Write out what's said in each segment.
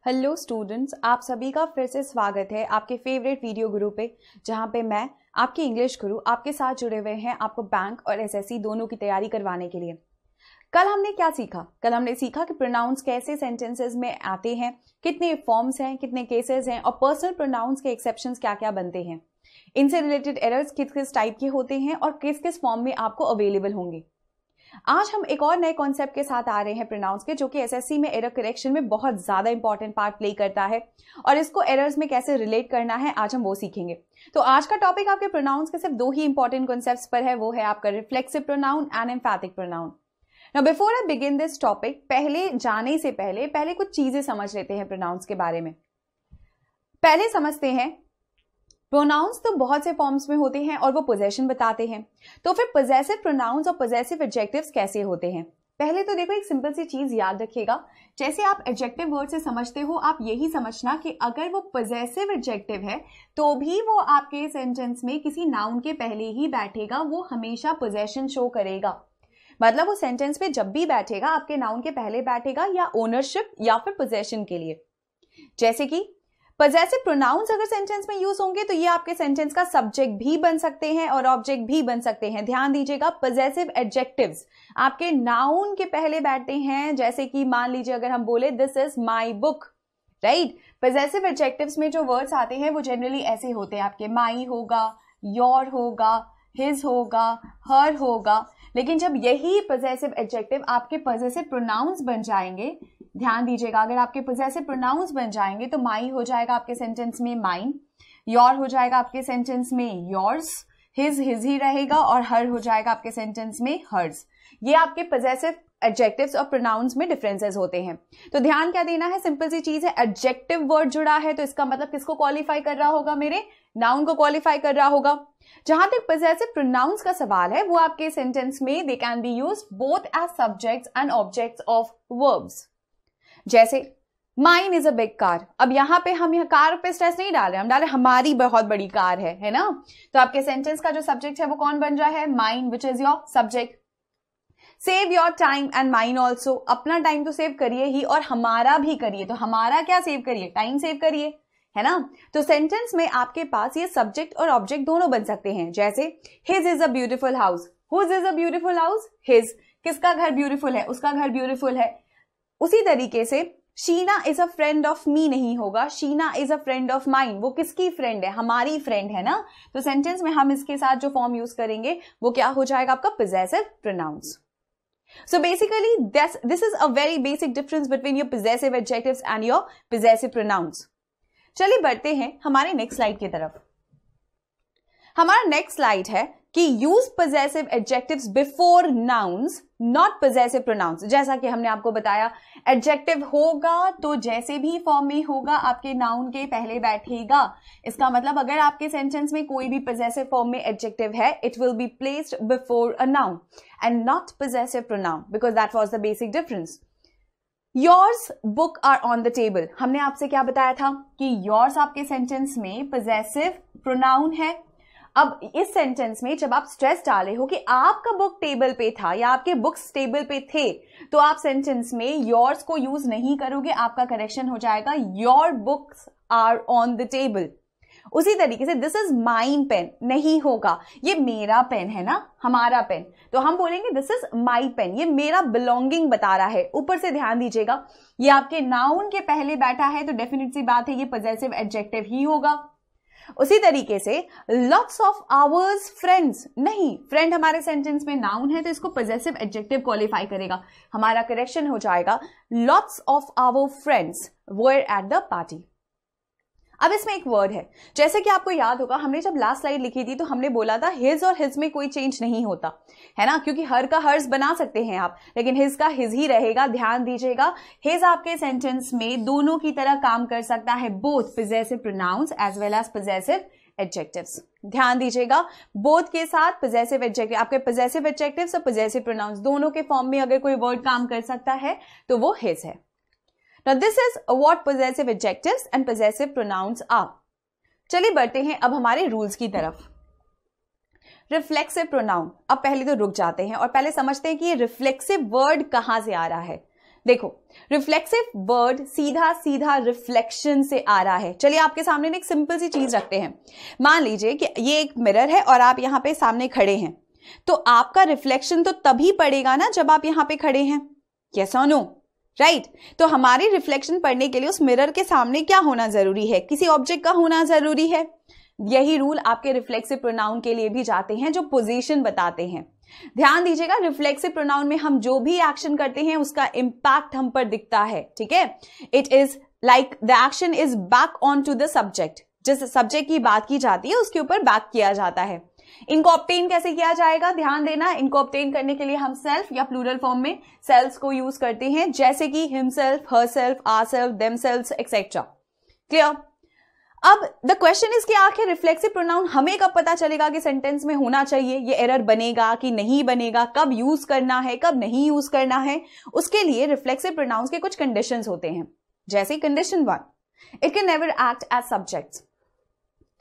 Hello students, आप सभी का फिर से स्वागत है आपके फेवरेट वीडियो गुरु पे, जहां पे मैं आपकी इंग्लिश गुरु आपके साथ जुड़े हुए हैं आपको बैंक और एसएससी दोनों की तैयारी करवाने के लिए। कल हमने क्या सीखा? कल हमने सीखा कि प्रोनाउंस कैसे सेंटेंसेस में आते हैं, कितने फॉर्म्स हैं, कितने केसेस हैं और पर्सनल प्रोनाउंस के एक्सेप्शंस क्या क्या बनते हैं, इनसे रिलेटेड एरर्स किस किस टाइप के होते हैं और किस किस फॉर्म में आपको अवेलेबल होंगे। आज हम एक और नए कॉन्सेप्ट के साथ आ रहे हैं प्रोनाउंस के, जो कि एसएससी में एरर करेक्शन में बहुत ज्यादा इंपॉर्टेंट पार्ट प्ले करता है और इसको एरर्स में कैसे रिलेट करना है आज हम वो सीखेंगे। तो आज का टॉपिक आपके प्रोनाउंस के सिर्फ दो ही इंपॉर्टेंट कॉन्सेप्ट्स पर है, वो है आपका reflexive pronoun and एम्फैटिक pronoun. Now before I begin this topic, पहले जाने से पहले कुछ चीजें समझ लेते हैं प्रोनाउंस के बारे में। पहले समझते हैं प्रोनाउंस तो बहुत से फॉर्म्स में होते हैं और वो पोजेशन बताते हैं, तो फिर पोजेसिव प्रोनाउंस और पोजेसिव एडजेक्टिव्स कैसे होते हैं। पहले तो देखो, एक सिंपल सी चीज याद रखिएगा, जैसे आप एडजेक्टिव वर्ड से समझते हो, आप यही समझना कि अगर वो पोजेसिव एडजेक्टिव है तो भी वो आपके सेंटेंस में किसी नाउन के पहले ही बैठेगा, वो हमेशा पोजेशन शो करेगा। मतलब वो सेंटेंस में जब भी बैठेगा आपके नाउन के पहले बैठेगा या ओनरशिप या फिर पोजेशन के लिए। जैसे कि पॉजेसिव प्रोनाउंस अगर सेंटेंस में यूज होंगे तो ये आपके सेंटेंस का सब्जेक्ट भी बन सकते हैं और ऑब्जेक्ट भी बन सकते हैं। ध्यान दीजिएगा, पॉजेसिव एडजेक्टिव्स आपके नाउन के पहले बैठते हैं। जैसे कि मान लीजिए अगर हम बोले this is my book, right. Possessive adjectives में जो वर्ड्स आते हैं वो जनरली ऐसे होते हैं, आपके माई होगा, योर होगा, हिज होगा, हर होगा। लेकिन जब यही पॉजेसिव एडजेक्टिव आपके पॉजेसिव प्रोनाउंस बन जाएंगे, ध्यान दीजिएगा, अगर आपके पॉजेसिव प्रोनाउंस बन जाएंगे तो माई हो जाएगा आपके सेंटेंस में माइन, योर हो जाएगा आपके सेंटेंस में योर्स, हिज ही रहेगा और हर हो जाएगा आपके सेंटेंस में हर्स। ये आपके पॉजेसिव एडजेक्टिव्स और प्रोनाउंस में डिफरेंसेस होते हैं। तो ध्यान क्या देना है, सिंपल सी चीज है, एडजेक्टिव वर्ड जुड़ा है तो इसका मतलब किसको क्वालिफाई कर रहा होगा, मेरे नाउन को क्वालिफाई कर रहा होगा। जहां तक पॉजेसिव प्रोनाउंस का सवाल है, वो आपके सेंटेंस में they can be used both as subjects and objects of verbs. जैसे mine is a big car, अब यहां पे हम कार पे स्ट्रेस नहीं डाल रहे, हम डाल रहे हमारी बहुत बड़ी कार है ना। तो आपके सेंटेंस का जो सब्जेक्ट है वो कौन बन रहा है, mine, which is your subject. Save your time and mine also, अपना टाइम तो सेव करिए ही और हमारा भी करिए। तो हमारा क्या सेव करिए, टाइम सेव करिए, है ना। तो सेंटेंस में आपके पास ये सब्जेक्ट और ऑब्जेक्ट दोनों बन सकते हैं। जैसे his is a beautiful house, whose is a beautiful house, his, किसका घर ब्यूटीफुल है, उसका घर ब्यूटीफुल है। उसी तरीके से Sheena is a friend of me नहीं होगा, Sheena is a friend of mine, वो किसकी फ्रेंड है, हमारी फ्रेंड है ना। तो सेंटेंस में हम इसके साथ जो फॉर्म यूज करेंगे वो क्या हो जाएगा, आपका possessive pronouns. So basically this is a very basic difference between your possessive adjectives and your possessive pronouns. चलिए बढ़ते हैं हमारे नेक्स्ट स्लाइड की तरफ। हमारा नेक्स्ट स्लाइड है कि use possessive adjectives before nouns, not possessive pronouns। जैसा कि हमने आपको बताया, एडजेक्टिव होगा तो जैसे भी फॉर्म में होगा आपके नाउन के पहले बैठेगा। इसका मतलब अगर आपके सेंटेंस में कोई भी possessive फॉर्म में एडजेक्टिव है, it will be placed before a noun and not possessive pronoun, because that was the basic difference. Yours book are on the table, हमने आपसे क्या बताया था कि yours आपके सेंटेंस में possessive pronoun है। अब इस सेंटेंस में जब आप स्ट्रेस डाले हो कि आपका बुक टेबल पे था या आपके बुक्स टेबल पे थे, तो आप सेंटेंस में योर्स को यूज नहीं करोगे, आपका करेक्शन हो जाएगा your books are on the table. उसी तरीके से दिस इज माइन पेन नहीं होगा, ये मेरा पेन है ना, हमारा पेन, तो हम बोलेंगे दिस इज माई पेन, ये मेरा बिलोंगिंग बता रहा है। ऊपर से ध्यान दीजिएगा, ये आपके नाउन के पहले बैठा है तो डेफिनेट सी बात है ये पॉजेसिव एडजेक्टिव ही होगा। उसी तरीके से लॉट्स ऑफ आवर्स फ्रेंड्स, नहीं, फ्रेंड हमारे सेंटेंस में नाउन है तो इसको पॉजेसिव एडजेक्टिव क्वालिफाई करेगा, हमारा करेक्शन हो जाएगा lots of our friends were at the party. अब इसमें एक वर्ड है, जैसे कि आपको याद होगा हमने जब लास्ट स्लाइड लिखी थी तो हमने बोला था हिज और हिज में कोई चेंज नहीं होता है ना, क्योंकि हर का हर्स बना सकते हैं आप, लेकिन हिज का हिज ही रहेगा। ध्यान दीजिएगा, हिज आपके सेंटेंस में दोनों की तरह काम कर सकता है, both possessive pronouns as well as possessive adjectives. ध्यान दीजिएगा, बोथ के साथ पॉजेसिव एडजेक्टिव, आपके पॉजेसिव एडजेक्टिव्स और पॉजेसिव प्रोनाउंस दोनों के फॉर्म में अगर कोई वर्ड काम कर सकता है तो वो हिज है। Now this is what possessive adjectives and possessive pronouns are. चलिए बढ़ते हैं अब हमारे रूल्स की तरफ। रिफ्लेक्सिव प्रोनाउन, अब पहले तो रुक जाते हैं और पहले समझते हैं कि ये रिफ्लेक्सिव वर्ड कहां से आ रहा है। देखो रिफ्लेक्सिव वर्ड सीधा सीधा रिफ्लेक्शन से आ रहा है। चलिए आपके सामने एक सिंपल सी चीज रखते हैं। मान लीजिए कि ये एक मिरर है और आप यहां पे सामने खड़े हैं, तो आपका रिफ्लेक्शन तो तभी पड़ेगा ना जब आप यहां पे खड़े हैं। यस और नो? राइट। तो हमारी रिफ्लेक्शन पड़ने के लिए उस मिरर के सामने क्या होना जरूरी है? किसी ऑब्जेक्ट का होना जरूरी है। यही रूल आपके रिफ्लेक्सिव प्रोनाउन के लिए भी जाते हैं, जो पोजीशन बताते हैं। ध्यान दीजिएगा, रिफ्लेक्सिव प्रोनाउन में हम जो भी एक्शन करते हैं उसका इंपैक्ट हम पर दिखता है। ठीक है, it is like the action is back on to the subject. जिस सब्जेक्ट की बात की जाती है उसके ऊपर बैक किया जाता है। इनको ऑब्टेन कैसे किया जाएगा? ध्यान देना, इनको ऑब्टेन करने के लिए हम सेल्फ या प्लूरल फॉर्म में सेल्फ को यूज करते हैं, जैसे कि himself, herself, ourself, themself etcetera. Clear? अब द क्वेश्चन इज कि आखिर रिफ्लेक्सिव प्रोनाउन हमें कब पता चलेगा कि सेंटेंस में होना चाहिए, ये एरर बनेगा कि नहीं बनेगा, कब यूज करना है, कब नहीं यूज करना है? उसके लिए रिफ्लेक्सिव प्रोनाउंस के कुछ कंडीशंस होते हैं। जैसे condition 1, it can never act as subjects.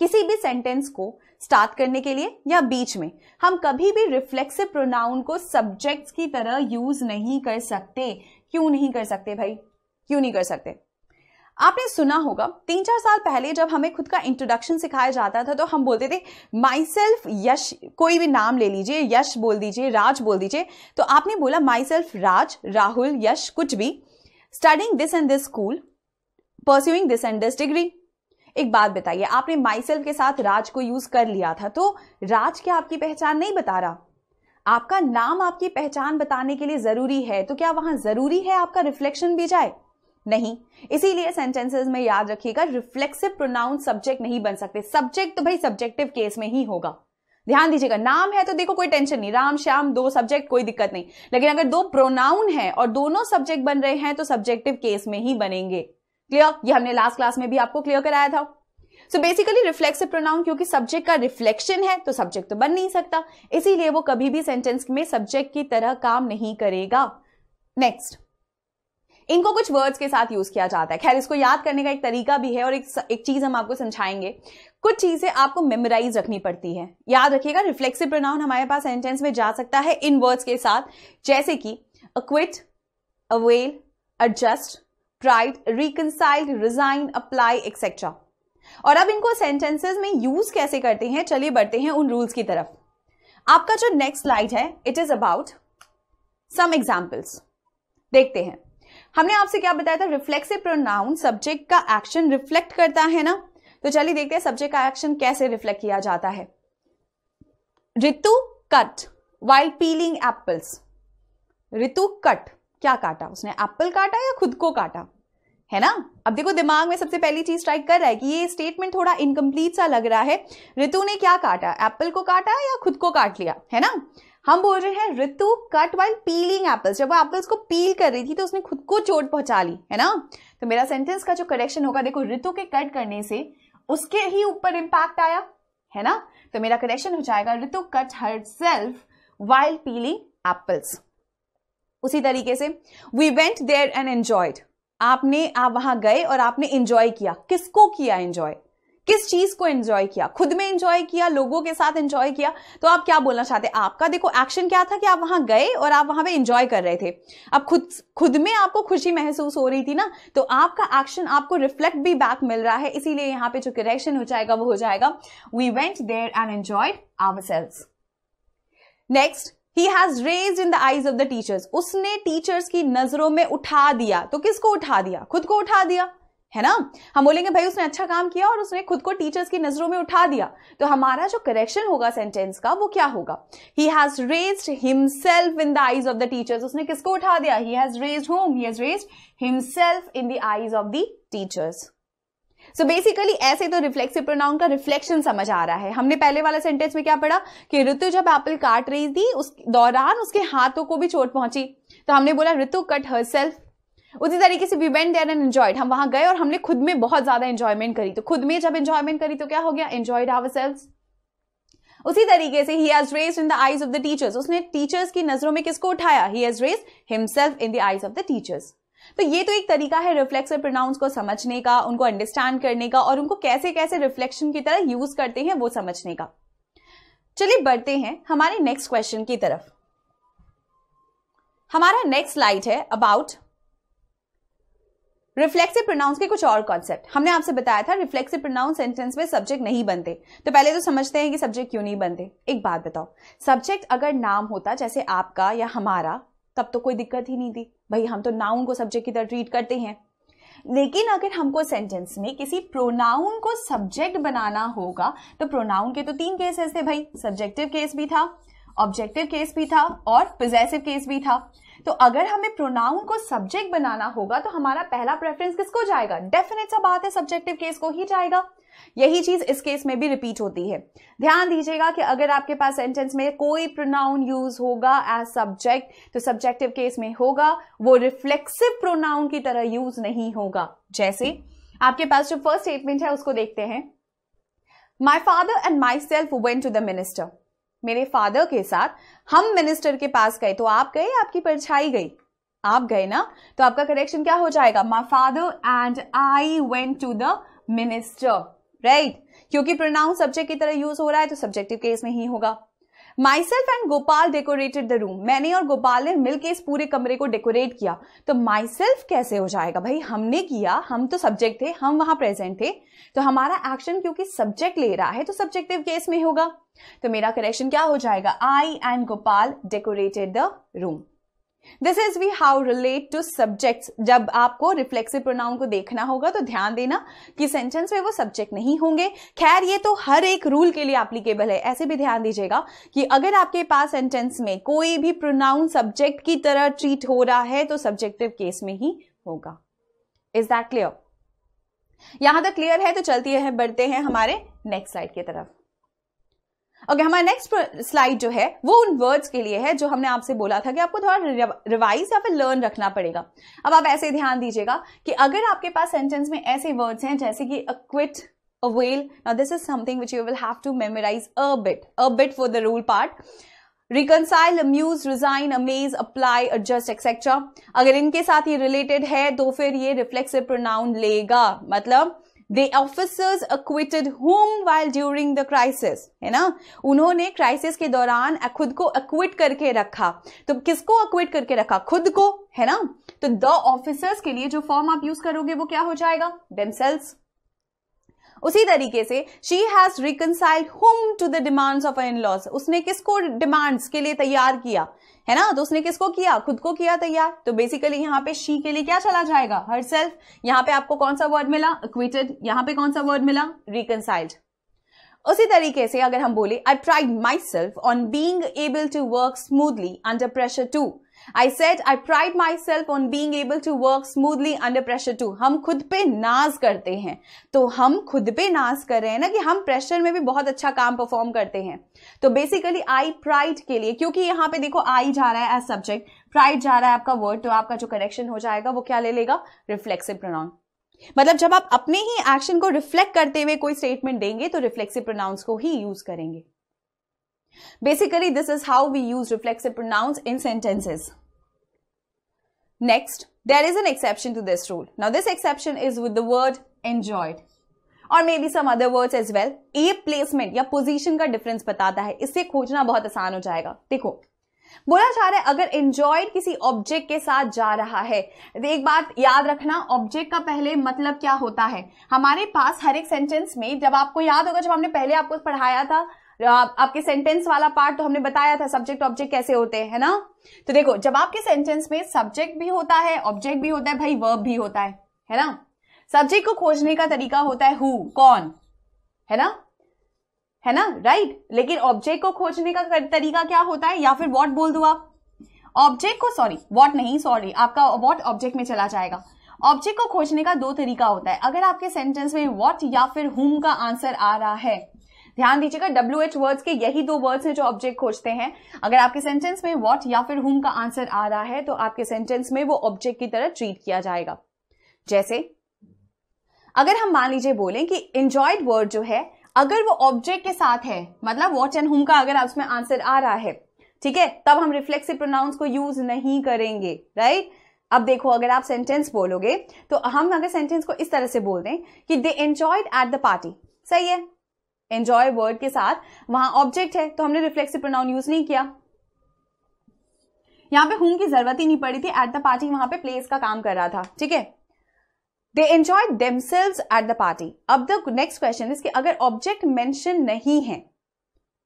किसी भी सेंटेंस को स्टार्ट करने के लिए या बीच में हम कभी भी रिफ्लेक्सिव प्रोनाउन को सब्जेक्ट्स की तरह यूज नहीं कर सकते। क्यों नहीं कर सकते भाई? क्यों नहीं कर सकते? आपने सुना होगा 3-4 साल पहले जब हमें खुद का इंट्रोडक्शन सिखाया जाता था तो हम बोलते थे माई सेल्फ यश, कोई भी नाम ले लीजिए, यश बोल दीजिए, राज बोल दीजिए। तो आपने बोला माई सेल्फ राज, राहुल, यश, कुछ भी, studying this and this school, pursuing this and this degree. एक बात बताइए, आपने माई सेल्फ के साथ राज को यूज कर लिया था, तो राज क्या आपकी पहचान नहीं बता रहा? आपका नाम आपकी पहचान बताने के लिए जरूरी है, तो क्या वहां जरूरी है आपका रिफ्लेक्शन भी जाए? नहीं। इसीलिए सेंटेंसेस में याद रखिएगा, रिफ्लेक्सिव प्रोनाउन सब्जेक्ट नहीं बन सकते। सब्जेक्ट तो भाई सब्जेक्टिव केस में ही होगा। ध्यान दीजिएगा, नाम है तो देखो कोई टेंशन नहीं, राम श्याम 2 सब्जेक्ट, कोई दिक्कत नहीं। लेकिन अगर 2 प्रोनाउन है और दोनों सब्जेक्ट बन रहे हैं तो सब्जेक्टिव केस में ही बनेंगे। क्लियर? ये हमने लास्ट क्लास में भी आपको क्लियर कराया था। सो बेसिकली रिफ्लेक्सिव प्रोनाउन क्योंकि सब्जेक्ट का रिफ्लेक्शन है तो सब्जेक्ट तो बन नहीं सकता, इसीलिए वो कभी भी सेंटेंस में सब्जेक्ट की तरह काम नहीं करेगा। नेक्स्ट, इनको कुछ वर्ड्स के साथ यूज किया जाता है। खैर, इसको याद करने का एक तरीका भी है और एक चीज हम आपको समझाएंगे। कुछ चीजें आपको मेमोराइज रखनी पड़ती है। याद रखिएगा, रिफ्लेक्सिव प्रोनाउन हमारे पास सेंटेंस में जा सकता है इन वर्ड्स के साथ, जैसे कि acquit, avail, adjust, tried, reconciled, resign, apply etcetera. और अब इनको सेंटेंसेस में यूज कैसे करते हैं, चलिए बढ़ते हैं उन रूल्स की तरफ। आपका जो नेक्स्ट स्लाइड है, it is about some examples. देखते हैं, हमने आपसे क्या बताया था? रिफ्लेक्सिव प्रोनाउन सब्जेक्ट का एक्शन रिफ्लेक्ट करता है ना, तो चलिए देखते हैं सब्जेक्ट का एक्शन कैसे रिफ्लेक्ट किया जाता है। Ritu cut while peeling apples. Ritu cut, क्या काटा उसने? एप्पल काटा या खुद को काटा? है ना? अब देखो दिमाग में सबसे पहली चीज स्ट्राइक कर रहा है कि ये स्टेटमेंट थोड़ा इनकम्प्लीट सा लग रहा है। रितु ने क्या काटा? एप्पल को काटा या खुद को काट लिया? है ना? हम बोल रहे हैं Ritu cut while peeling apples. जब वो एप्पल्स को पील कर रही थी तो उसने खुद को चोट पहुंचा ली, है ना? तो मेरा सेंटेंस का जो करेक्शन होगा, देखो रितु के कट करने से उसके ही ऊपर इंपैक्ट आया, है ना? तो मेरा करेक्शन हो जाएगा Ritu cut herself while peeling apples. उसी तरीके से we went there and enjoyed. आप वहां गए और आपने एंजॉय किया। किसको किया एंजॉय? किस चीज को एंजॉय किया? खुद में एंजॉय किया, लोगों के साथ एंजॉय किया। तो आप क्या बोलना चाहते हैं? आपका देखो एक्शन क्या था कि आप वहां गए और आप वहां पे एंजॉय कर रहे थे। अब खुद में आपको खुशी महसूस हो रही थी ना, तो आपका एक्शन आपको रिफ्लेक्ट भी बैक मिल रहा है। इसीलिए यहाँ पे जो करेक्शन हो जाएगा वो हो जाएगा we went there and enjoyed ourselves. Next, he has raised in the eyes of the teachers। उसने टीचर्स की नजरों में उठा दिया। तो किसको उठा दिया? खुद को उठा दिया, है ना? हम बोलेंगे भाई उसने अच्छा काम किया और उसने खुद को टीचर्स की नजरों में उठा दिया। तो हमारा जो करेक्शन होगा सेंटेंस का वो क्या होगा? he has raised himself in the eyes of the teachers। उसने किसको उठा दिया? he has raised whom? he has raised himself in the eyes of the teachers। So basically ऐसे तो रिफ्लेक्सिव प्रोनाउन का रिफ्लेक्शन समझ आ रहा है। हमने पहले वाला सेंटेंस में क्या पढ़ा कि ऋतु जब एप्पल काट रही थी उस दौरान उसके हाथों को भी चोट पहुंची, तो हमने बोला ऋतु कट हरसेल्फ। उसी तरीके से we went there and enjoyed, हम वहां गए और हमने खुद में बहुत ज्यादा एंजॉयमेंट करी। तो खुद में जब एंजॉयमेंट करी तो क्या हो गया? Enjoyed ourselves. उसी तरीके से he has raised in the eyes of the teachers, उसने टीचर्स की नजरों में किसको उठाया? he has raised himself in the eyes of the teachers। तो ये तो एक तरीका है रिफ्लेक्सिव प्रोनाउंस को समझने का, उनको अंडरस्टैंड करने का और उनको कैसे कैसे रिफ्लेक्शन की तरह यूज करते हैं वो समझने का। चलिए बढ़ते हैं हमारे नेक्स्ट क्वेश्चन की तरफ। हमारा नेक्स्ट स्लाइड है अबाउट रिफ्लेक्सिव प्रोनाउंस के कुछ और कॉन्सेप्ट हमने आपसे बताया था। रिफ्लेक्सिव प्रोनाउंस सेंटेंस में सब्जेक्ट नहीं बनते, तो पहले तो समझते हैं कि सब्जेक्ट क्यों नहीं बनते। एक बात बताओ, सब्जेक्ट अगर नाम होता जैसे आपका या हमारा, तब तो कोई दिक्कत ही नहीं थी भाई, हम तो नाउन को सब्जेक्ट की तरह ट्रीट करते हैं। लेकिन अगर हमको सेंटेंस में किसी प्रोनाउन को सब्जेक्ट बनाना होगा, तो प्रोनाउन के तो 3 केसेस थे भाई, सब्जेक्टिव केस भी था, ऑब्जेक्टिव केस भी था और पोजेसिव केस भी था। तो अगर हमें प्रोनाउन को सब्जेक्ट बनाना होगा तो हमारा पहला प्रेफरेंस किसको जाएगा? डेफिनेट सा बात है, सब्जेक्टिव केस को ही जाएगा। यही चीज इस केस में भी रिपीट होती है। ध्यान दीजिएगा कि अगर आपके पास सेंटेंस में कोई प्रोनाउन यूज होगा एज सब्जेक्ट, तो सब्जेक्टिव केस में होगा, वो रिफ्लेक्सिव प्रोनाउन की तरह यूज नहीं होगा। जैसे आपके पास जो फर्स्ट स्टेटमेंट है उसको देखते हैं। My father and myself went to the minister. मेरे फादर के साथ हम मिनिस्टर के पास गए। तो आप गए, आपकी परछाई गई, आप गए ना, तो आपका करेक्शन क्या हो जाएगा? My father and I went to the minister, right? क्योंकि प्रोनाउन सब्जेक्ट की तरह यूज हो रहा है तो सब्जेक्टिव केस में ही होगा। My self and Gopal decorated the room. मैंने और गोपाल ने मिलकर इस पूरे कमरे को डेकोरेट किया। तो माई सेल्फ कैसे हो जाएगा भाई? हमने किया, हम तो सब्जेक्ट थे, हम वहां प्रेजेंट थे, तो हमारा एक्शन क्योंकि सब्जेक्ट ले रहा है तो सब्जेक्टिव केस में होगा। तो मेरा करेक्शन क्या हो जाएगा? I and Gopal decorated the room. This is we how relate to subjects. जब आपको रिफ्लेक्सिव प्रोनाउन को देखना होगा तो ध्यान देना कि सेंटेंस में वो सब्जेक्ट नहीं होंगे। खैर ये तो हर एक रूल के लिए एप्लीकेबल है। ऐसे भी ध्यान दीजिएगा कि अगर आपके पास सेंटेंस में कोई भी प्रोनाउन सब्जेक्ट की तरह ट्रीट हो रहा है तो सब्जेक्टिव केस में ही होगा। Is that clear? यहां तक क्लियर है तो चलती है, बढ़ते हैं हमारे नेक्स्ट स्लाइड की तरफ। ओके, हमारा नेक्स्ट स्लाइड जो है वो उन वर्ड्स के लिए है जो हमने आपसे बोला था कि आपको थोड़ा रिवाइज या फिर लर्न रखना पड़ेगा। अब आप ऐसे ध्यान दीजिएगा कि अगर आपके पास सेंटेंस में ऐसे वर्ड्स हैं जैसे कि acquit, avail, now this is something which you will have to memorize a bit for the rule part. Reconcile, amuse, resign, amaze, apply, adjust, etc. अगर इनके साथ ये रिलेटेड है तो फिर ये रिफ्लेक्सिव प्रोनाउन लेगा। मतलब The officers acquitted whom while during the crisis, है ना? उन्होंने क्राइसिस के दौरान खुद को acquit करके रखा। तो किसको acquit करके रखा? खुद को, है ना? तो the officers के लिए जो फॉर्म आप यूज करोगे वो क्या हो जाएगा? themselves। उसी तरीके से she has reconciled whom to the demands of her in-laws। उसने किसको डिमांड्स के लिए तैयार किया, है ना? तो उसने किसको किया? खुद को किया तैयार। तो बेसिकली यहाँ पे she के लिए क्या चला जाएगा? herself। यहाँ पे आपको कौन सा वर्ड मिला? acquitted। यहाँ पे कौन सा वर्ड मिला? reconciled। उसी तरीके से अगर हम बोले I pride myself on being able to work smoothly under pressure too। I said I pride myself on being able to work smoothly under pressure too। हम खुद पे नाज करते हैं, तो हम खुद पे नाज कर रहे हैं ना कि हम प्रेशर में भी बहुत अच्छा काम परफॉर्म करते हैं। तो बेसिकली I pride के लिए, क्योंकि यहाँ पे देखो I जा रहा है एज सब्जेक्ट, प्राइड जा रहा है आपका वर्ड, तो आपका जो करेक्शन हो जाएगा वो क्या ले लेगा? Reflexive pronoun. मतलब जब आप अपने ही एक्शन को रिफ्लेक्ट करते हुए कोई स्टेटमेंट देंगे तो रिफ्लेक्सिव प्रोनाउंस को ही यूज करेंगे। Basically, this is how we use reflexive pronouns in sentences. Next, there is an exception to this rule. Now, this exception is with the word enjoyed, or maybe some other words as well. ये placement या position का difference बताता है, इससे खोजना बहुत आसान हो जाएगा। देखो, बोला जा रहा है अगर enjoyed किसी ऑब्जेक्ट के साथ जा रहा है, तो एक बात याद रखना, ऑब्जेक्ट का पहले मतलब क्या होता है। हमारे पास हर एक सेंटेंस में, जब आपको याद होगा, जब हमने पहले आपको पढ़ाया था आपके सेंटेंस वाला पार्ट, तो हमने बताया था सब्जेक्ट ऑब्जेक्ट कैसे होते हैं, है ना? तो देखो, जब आपके सेंटेंस में सब्जेक्ट भी होता है, ऑब्जेक्ट भी होता है, भाई वर्ब भी होता है ना? सब्जेक्ट को खोजने का तरीका होता है हु, कौन, है ना? राइट। लेकिन ऑब्जेक्ट को खोजने का तरीका क्या होता है? या फिर व्हाट बोल दो आप ऑब्जेक्ट को, सॉरी व्हाट नहीं, सॉरी आपका व्हाट ऑब्जेक्ट में चला जाएगा। ऑब्जेक्ट को खोजने का 2 तरीका होता है। अगर आपके सेंटेंस में व्हाट या फिर हुम का आंसर आ रहा है, ध्यान दीजिएगा, WH वर्ड्स के यही 2 वर्ड्स हैं जो ऑब्जेक्ट खोजते हैं। अगर आपके सेंटेंस में व्हाट या फिर हुम का आंसर आ रहा है तो आपके सेंटेंस में वो ऑब्जेक्ट की तरह ट्रीट किया जाएगा। जैसे अगर हम मान लीजिए बोलें कि एंजॉयड वर्ड जो है, अगर वो ऑब्जेक्ट के साथ है, मतलब व्हाट एंड हुम का अगर उसमें आंसर आ रहा है, ठीक है, तब हम रिफ्लेक्सिव प्रोनाउंस को यूज नहीं करेंगे, राइट? अब देखो, अगर आप सेंटेंस बोलोगे तो हम अगर सेंटेंस को इस तरह से बोल दें कि दे एंजॉयड एट द पार्टी, सही है, एंजॉय वर्ड के साथ वहां ऑब्जेक्ट है तो हमने रिफ्लेक्सिव प्रोनाउन यूज नहीं किया। यहां पे हुम की जरूरत ही नहीं पड़ी थी, एट द पार्टी वहां पे प्लेस का काम कर रहा था, ठीक है। They enjoyed themselves at the party. अब द नेक्स्ट क्वेश्चन इज कि अगर ऑब्जेक्ट मेंशन नहीं है,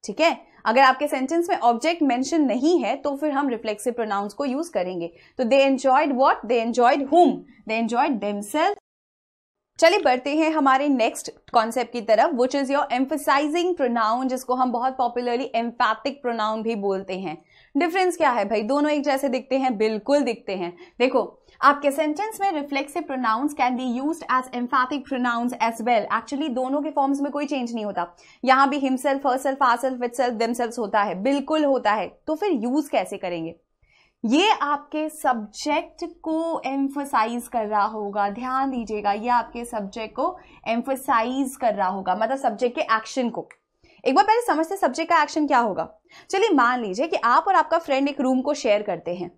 ठीक है, अगर आपके सेंटेंस में ऑब्जेक्ट मेंशन नहीं है तो फिर हम रिफ्लेक्सिव प्रोनाउंस को यूज करेंगे। तो दे एंजॉयड व्हाट, दे एंजॉयड हुम, दे एंजॉयड देमसेल्व्स। चलिए बढ़ते हैं हमारे नेक्स्ट कॉन्सेप्ट की तरफ, which is your emphasising pronoun, जिसको हम बहुत पॉपुलरली एम्फैटिक प्रोनाउन भी बोलते हैं। डिफरेंस क्या है भाई, दोनों एक जैसे दिखते हैं? बिल्कुल दिखते हैं। देखो, आपके सेंटेंस में reflexive pronouns can be used as emphatic pronouns as well. Actually दोनों के फॉर्म्स में कोई चेंज नहीं होता। यहां भी himself, herself, ourself, itself, themself होता है, बिल्कुल होता है। तो फिर यूज कैसे करेंगे? ये आपके सब्जेक्ट को एम्फसाइज कर रहा होगा, ध्यान दीजिएगा, ये आपके सब्जेक्ट को एम्फसाइज कर रहा होगा, मतलब सब्जेक्ट के एक्शन को। एक बार पहले समझते सब्जेक्ट का एक्शन क्या होगा। चलिए मान लीजिए कि आप और आपका फ्रेंड एक रूम को शेयर करते हैं,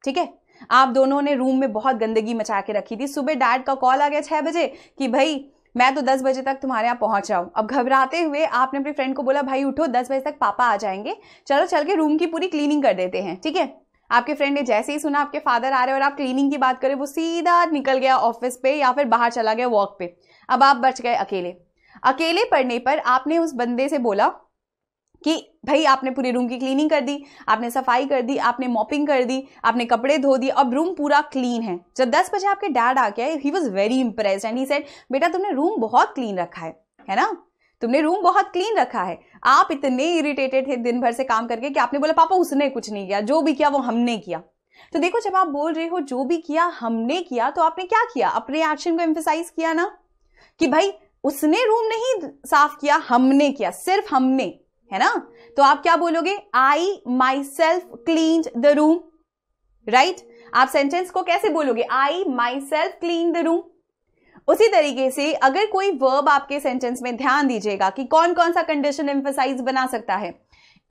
ठीक है। आप दोनों ने रूम में बहुत गंदगी मचा के रखी थी। सुबह डैड का कॉल आ गया 6 बजे कि भाई मैं तो 10 बजे तक तुम्हारे यहाँ पहुंच रहा हूं। अब घबराते हुए आपने अपने फ्रेंड को बोला, भाई उठो, 10 बजे तक पापा आ जाएंगे, चलो चल के रूम की पूरी क्लीनिंग कर देते हैं, ठीक है। आपके फ्रेंड ने जैसे ही सुना आपके फादर आ रहे और आप क्लीनिंग की बात करें, वो सीधा निकल गया ऑफिस पे या फिर बाहर चला गया वॉक पे। अब आप बच गए अकेले। अकेले पड़ने पर आपने उस बंदे से बोला कि भाई आपने पूरी रूम की क्लीनिंग कर दी, आपने सफाई कर दी, आपने मॉपिंग कर दी, आपने कपड़े धो दिए, अब रूम पूरा क्लीन है। जब 10 बजे आपके डैड आ गए, he was very impressed and he said, बेटा तुमने रूम बहुत क्लीन रखा है ना, तुमने रूम बहुत क्लीन रखा है। आप इतने इरिटेटेड थे दिन भर से काम करके कि आपने बोला, पापा उसने कुछ नहीं किया, जो भी किया वो हमने किया। तो देखो, जब आप बोल रहे हो जो भी किया हमने किया, तो आपने क्या किया? अपने एक्शन को एम्फसाइज किया ना, कि भाई उसने रूम नहीं साफ किया, हमने किया, सिर्फ हमने, है ना। तो आप क्या बोलोगे? I myself cleaned the room, right. आप सेंटेंस को कैसे बोलोगे? I myself clean the room. उसी तरीके से अगर कोई वर्ब आपके सेंटेंस में, ध्यान दीजिएगा कि कौन कौन सा कंडीशन एम्फसाइज बना सकता है।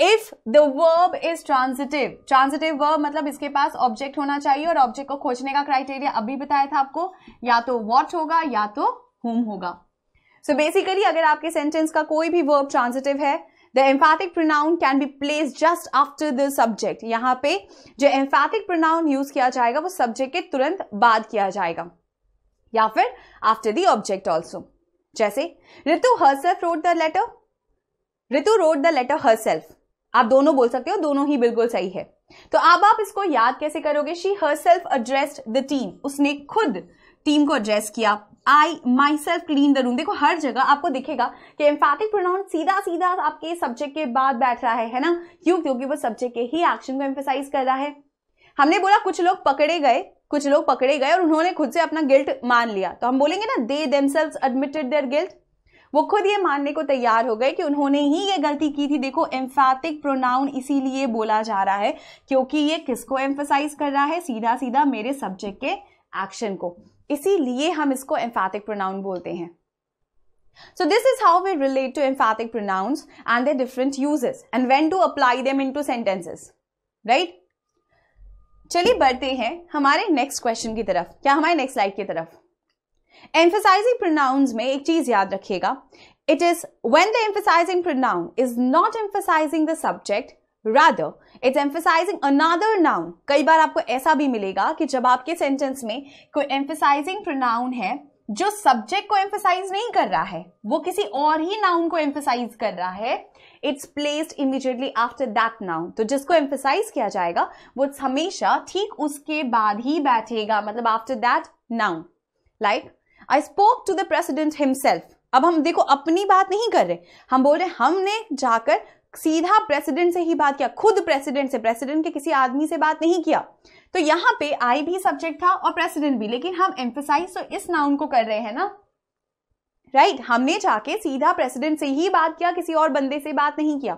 If the verb is transitive, transitive verb मतलब इसके पास ऑब्जेक्ट होना चाहिए, और ऑब्जेक्ट को खोजने का क्राइटेरिया अभी बताया था आपको, या तो व्हाट होगा या तो whom होगा। सो बेसिकली अगर आपके सेंटेंस का कोई भी वर्ब ट्रांजिटिव है, The emphatic pronoun can be placed just after the subject। यहां पे जो emphatic pronoun यूज किया जाएगा वो सब्जेक्ट के तुरंत बाद किया जाएगा, या फिर after the object also। जैसे Ritu herself wrote the letter, Ritu wrote the letter herself। आप दोनों बोल सकते हो, दोनों ही बिल्कुल सही है। तो अब आप इसको याद कैसे करोगे? She herself addressed the team, उसने खुद टीम को एड्रेस किया। I myself clean the room. देखो हर जगह आपको दिखेगा कि एम्फैटिक प्रोनाउन सीधा सीधा आपके सब्जेक्ट के बाद बैठ रहा है ना। क्यों? क्योंकि वो सब्जेक्ट के ही एक्शन को एम्फसाइज कर रहा है। हमने बोला कुछ लोग पकड़े गए और उन्होंने खुद से अपना गिल्ट मान लिया, तो हम बोलेंगे ना they themselves admitted their guilt. वो खुद ये मानने को तैयार हो गए कि उन्होंने ही ये गलती की थी। देखो एम्फैटिक प्रोनाउन इसीलिए बोला जा रहा है क्योंकि ये किसको एम्फसाइज कर रहा है? सीधा सीधा मेरे सब्जेक्ट के एक्शन को, इसीलिए हम इसको एम्फैटिक प्रोनाउन बोलते हैं। So this is how we relate to emphatic pronouns and their different uses and when to apply them into sentences, right? चलिए बढ़ते हैं हमारे नेक्स्ट क्वेश्चन की तरफ, क्या हमारे नेक्स्ट स्लाइड की तरफ। Emphasizing pronouns में एक चीज याद रखिएगा, it is when the emphasizing pronoun is not emphasizing the subject, rather it's emphasizing another noun। कई बार आपको ऐसा भी मिलेगा कि जब आपके सेंटेंस में कोई emphasizing pronoun है जो सब्जेक्ट को एम्फसाइज नहीं कर रहा है, वो किसी और ही नाउन को एम्फसाइज कर रहा है, it's placed immediately after that noun. तो जिसको एम्फसाइज किया जाएगा वो हमेशा ठीक उसके बाद ही बैठेगा, मतलब after that noun. Like I spoke to the president himself. अब हम देखो अपनी बात नहीं कर रहे, हम बोल रहे हमने जाकर सीधा प्रेसिडेंट से ही बात किया, खुद प्रेसिडेंट से, प्रेसिडेंट के किसी आदमी से बात नहीं किया। तो यहां पे आई भी सब्जेक्ट था और प्रेसिडेंट भी, लेकिन हम एम्फसाइज तो इस नाउन को कर रहे हैं ना, राइट। हमने जाके सीधा प्रेसिडेंट से ही बात किया, किसी और बंदे से बात नहीं किया।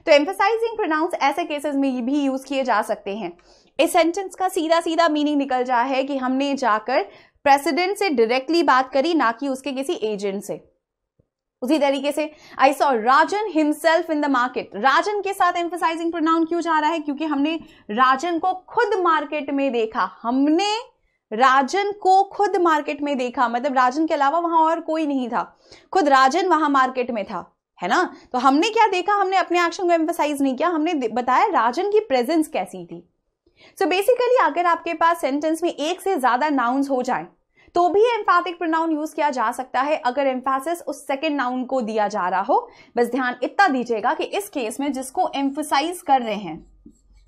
तो एम्फसाइजिंग प्रोनाउंस ऐसे केसेस में भी यूज किए जा सकते हैं। इस सेंटेंस का सीधा सीधा मीनिंग निकल जाए है कि हमने जाकर प्रेसिडेंट से डायरेक्टली बात करी, ना कि उसके किसी एजेंट से। उसी तरीके से I saw Rajan himself in the market. Rajan के साथ एम्फसाइजिंग प्रोनाउन क्यों जा रहा है? क्योंकि हमने राजन को खुद मार्केट में देखा, हमने राजन को खुद मार्केट में देखा, मतलब राजन के अलावा वहां और कोई नहीं था, खुद राजन वहां मार्केट में था, है ना। तो हमने क्या देखा? हमने अपने एक्शन को एम्फसाइज नहीं किया, हमने बताया राजन की प्रेजेंस कैसी थी। सो बेसिकली अगर आपके पास सेंटेंस में एक से ज्यादा नाउन्स हो जाए तो भी एम्फैटिक प्रोनाउन यूज किया जा सकता है अगर एम्फेसिस उस सेकंड नाउन को दिया जा रहा हो। बस ध्यान इतना दीजिएगा कि इस केस में जिसको एम्फसाइज कर रहे हैं,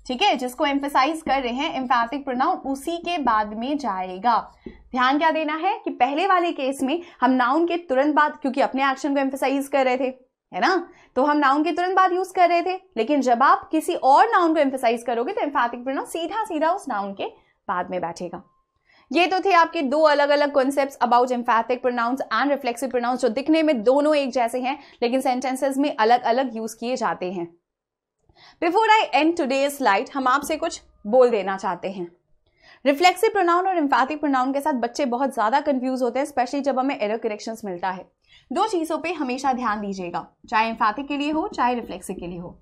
ठीक है, जिसको एम्फसाइज कर रहे हैं, एम्फैटिक प्रोनाउन उसी के बाद में जाएगा। ध्यान क्या देना है कि पहले वाले केस में हम नाउन के तुरंत बाद, क्योंकि अपने एक्शन को एम्फसाइज कर रहे थे, है ना, तो हम नाउन के तुरंत बाद यूज कर रहे थे। लेकिन जब आप किसी और नाउन को एम्फसाइज करोगे तो एम्फैटिक प्रोनाउन सीधा सीधा उस नाउन के बाद में बैठेगा। ये तो थे आपके दो अलग अलग concepts about एम्फैटिक pronouns and reflexive pronouns, जो दिखने में दोनों एक जैसे हैं लेकिन सेंटेंसेस में अलग अलग यूज किए जाते हैं। Before I and today's slide, हम आपसे कुछ बोल देना चाहते हैं। रिफ्लेक्सिव प्रोनाउन और एम्फैटिक प्रोनाउन के साथ बच्चे बहुत ज्यादा कंफ्यूज होते हैं, स्पेशली जब हमें एरर करेक्शंस मिलता है। दो चीजों पे हमेशा ध्यान दीजिएगा, चाहे एम्फैटिक के लिए हो चाहे रिफ्लेक्सिव के लिए हो।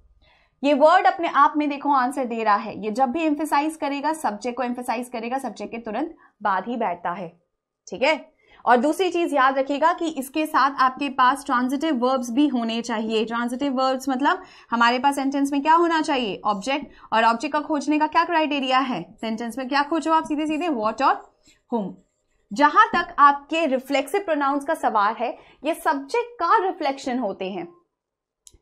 ये वर्ड अपने आप में देखो आंसर दे रहा है, ये जब भी एम्फसाइज करेगा, सब्जेक्ट को एम्फसाइज करेगा, सब्जेक्ट के तुरंत बाद ही बैठता है, ठीक है। और दूसरी चीज याद रखिएगा कि इसके साथ आपके पास ट्रांजिटिव वर्ब्स भी होने चाहिए। ट्रांजिटिव वर्ब्स मतलब हमारे पास सेंटेंस में क्या होना चाहिए, ऑब्जेक्ट, और ऑब्जेक्ट का खोजने का क्या क्राइटेरिया है, सेंटेंस में क्या खोजो आप, सीधे सीधे व्हाट और हुम। जहां तक आपके रिफ्लेक्सिव प्रोनाउंस का सवाल है, ये सब्जेक्ट का रिफ्लेक्शन होते हैं,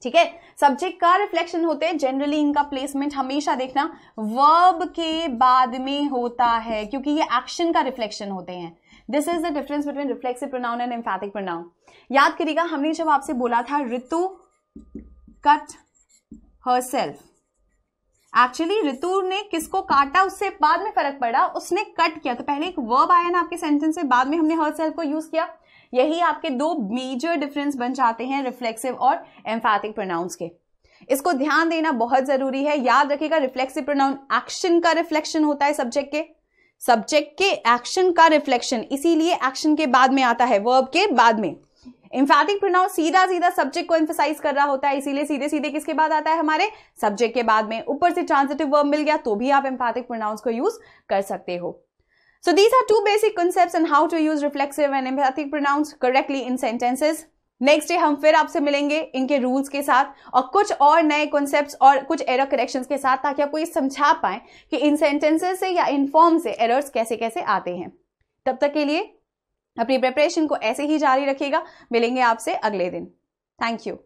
ठीक है, सब्जेक्ट का रिफ्लेक्शन होते हैं। जनरली इनका प्लेसमेंट हमेशा देखना वर्ब के बाद में होता है, क्योंकि ये एक्शन का रिफ्लेक्शन होते हैं। This is the difference between reflexive pronoun and एम्फैटिक pronoun. याद करिएगा, हमने जब आपसे बोला था Ritu cut herself, actually Ritu ने किसको काटा उससे बाद में फर्क पड़ा, उसने कट किया, तो पहले एक वर्ब आया ना आपके सेंटेंस में, बाद में हमने हरसेल्फ को यूज किया। यही आपके दो मेजर डिफरेंस बन जाते हैं रिफ्लेक्सिव और एम्फैटिक प्रोनाउंस के। इसको ध्यान देना बहुत जरूरी है। याद रखिएगा, रिफ्लेक्सिव प्रोनाउन एक्शन का रिफ्लेक्शन होता है, सब्जेक्ट के एक्शन का रिफ्लेक्शन, इसीलिए एक्शन के बाद में आता है, वर्ब के बाद में। एम्फैटिक प्रोनाउन सीधा सीधा सब्जेक्ट को एम्फसाइज कर रहा होता है, इसीलिए सीधे सीधे किसके बाद आता है, हमारे सब्जेक्ट के बाद में। ऊपर से ट्रांजिटिव वर्ब मिल गया तो भी आप एम्फैटिक प्रोनाउंस को यूज कर सकते हो। So these are two basic concepts on how to use reflexive and emphatic pronouns correctly in sentences. Next day हम फिर आपसे मिलेंगे इनके रूल्स के साथ और कुछ और नए कॉन्सेप्ट्स और कुछ एरर करेक्शंस के साथ, ताकि आपको ये समझा पाए कि इन सेंटेंसेस से या इन फॉर्म से एरर्स कैसे कैसे आते हैं। तब तक के लिए अपनी प्रिपरेशन को ऐसे ही जारी रखिएगा। मिलेंगे आपसे अगले दिन। Thank you.